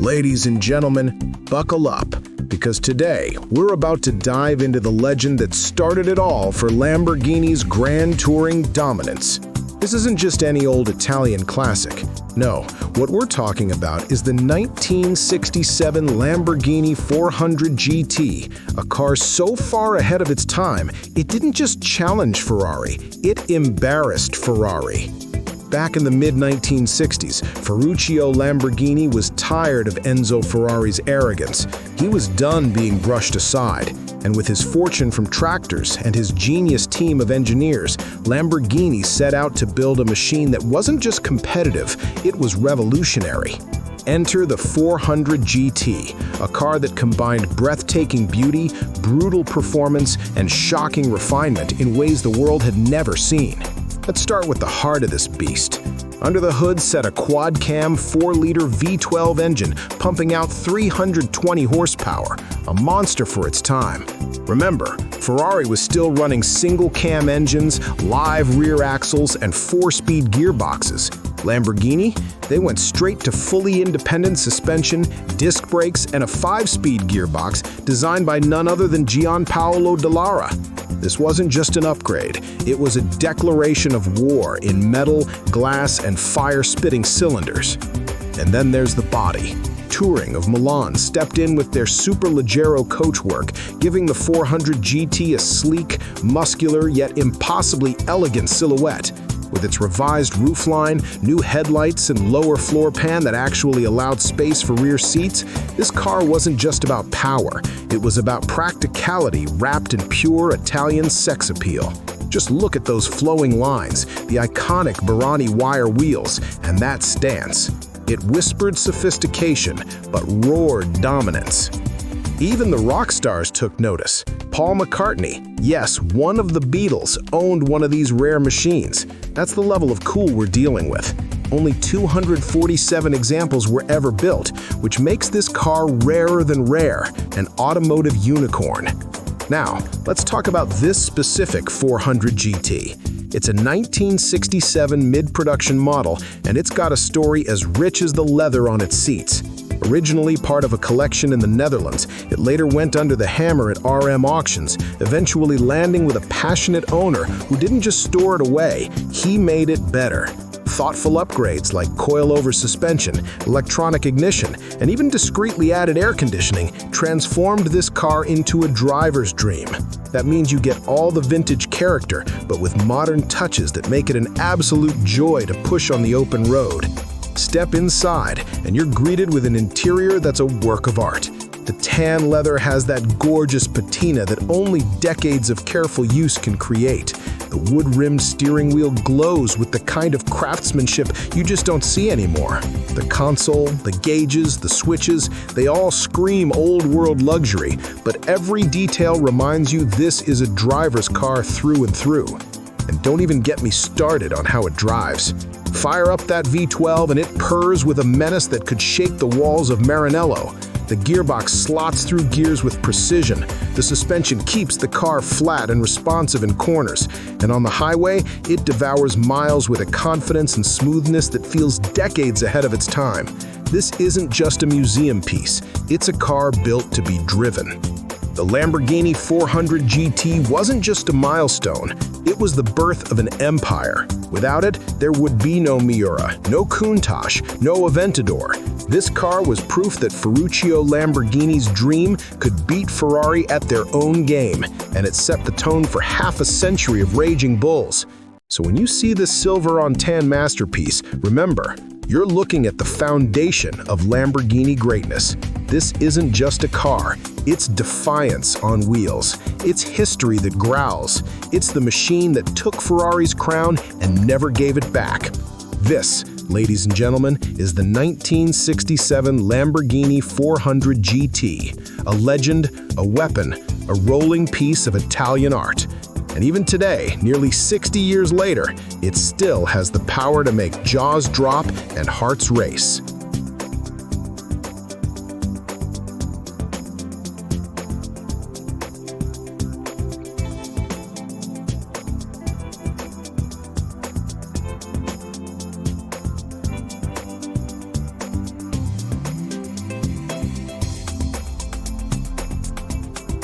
Ladies and gentlemen, buckle up, because today we're about to dive into the legend that started it all for Lamborghini's grand touring dominance. This isn't just any old Italian classic. No, what we're talking about is the 1967 Lamborghini 400 GT, a car so far ahead of its time, it didn't just challenge Ferrari, it embarrassed Ferrari. Back in the mid-1960s, Ferruccio Lamborghini was tired of Enzo Ferrari's arrogance. He was done being brushed aside. And with his fortune from tractors and his genius team of engineers, Lamborghini set out to build a machine that wasn't just competitive, it was revolutionary. Enter the 400 GT, a car that combined breathtaking beauty, brutal performance, and shocking refinement in ways the world had never seen. Let's start with the heart of this beast. Under the hood sat a quad-cam 4-liter V12 engine pumping out 320 horsepower, a monster for its time. Remember, Ferrari was still running single-cam engines, live rear axles, and 4-speed gearboxes. Lamborghini, they went straight to fully independent suspension, disc brakes, and a 5-speed gearbox designed by none other than Gianpaolo Dallara. This wasn't just an upgrade, it was a declaration of war in metal, glass, and fire-spitting cylinders. And then there's the body. Touring of Milan stepped in with their Superleggero coachwork, giving the 400 GT a sleek, muscular, yet impossibly elegant silhouette. With its revised roofline, new headlights, and lower floor pan that actually allowed space for rear seats, this car wasn't just about power, it was about practicality wrapped in pure Italian sex appeal. Just look at those flowing lines, the iconic Barani wire wheels, and that stance. It whispered sophistication, but roared dominance. Even the rock stars took notice. Paul McCartney, yes, one of the Beatles, owned one of these rare machines. That's the level of cool we're dealing with. Only 247 examples were ever built, which makes this car rarer than rare, an automotive unicorn. Now, let's talk about this specific 400 GT. It's a 1967 mid-production model, and it's got a story as rich as the leather on its seats. Originally part of a collection in the Netherlands, it later went under the hammer at RM auctions, eventually landing with a passionate owner who didn't just store it away, he made it better. Thoughtful upgrades like coil-over suspension, electronic ignition, and even discreetly added air conditioning transformed this car into a driver's dream. That means you get all the vintage character, but with modern touches that make it an absolute joy to push on the open road. Step inside, and you're greeted with an interior that's a work of art. The tan leather has that gorgeous patina that only decades of careful use can create. The wood-rimmed steering wheel glows with the kind of craftsmanship you just don't see anymore. The console, the gauges, the switches, they all scream old-world luxury, but every detail reminds you this is a driver's car through and through. And don't even get me started on how it drives. Fire up that V12 and it purrs with a menace that could shake the walls of Maranello. The gearbox slots through gears with precision. The suspension keeps the car flat and responsive in corners. And on the highway, it devours miles with a confidence and smoothness that feels decades ahead of its time. This isn't just a museum piece. It's a car built to be driven. The Lamborghini 400 GT wasn't just a milestone, it was the birth of an empire. Without it, there would be no Miura, no Countach, no Aventador. This car was proof that Ferruccio Lamborghini's dream could beat Ferrari at their own game, and it set the tone for half a century of raging bulls. So when you see this silver-on-tan masterpiece, remember, you're looking at the foundation of Lamborghini greatness. This isn't just a car, it's defiance on wheels. It's history that growls. It's the machine that took Ferrari's crown and never gave it back. This, ladies and gentlemen, is the 1967 Lamborghini 400 GT, a legend, a weapon, a rolling piece of Italian art. And even today, nearly 60 years later, it still has the power to make jaws drop and hearts race.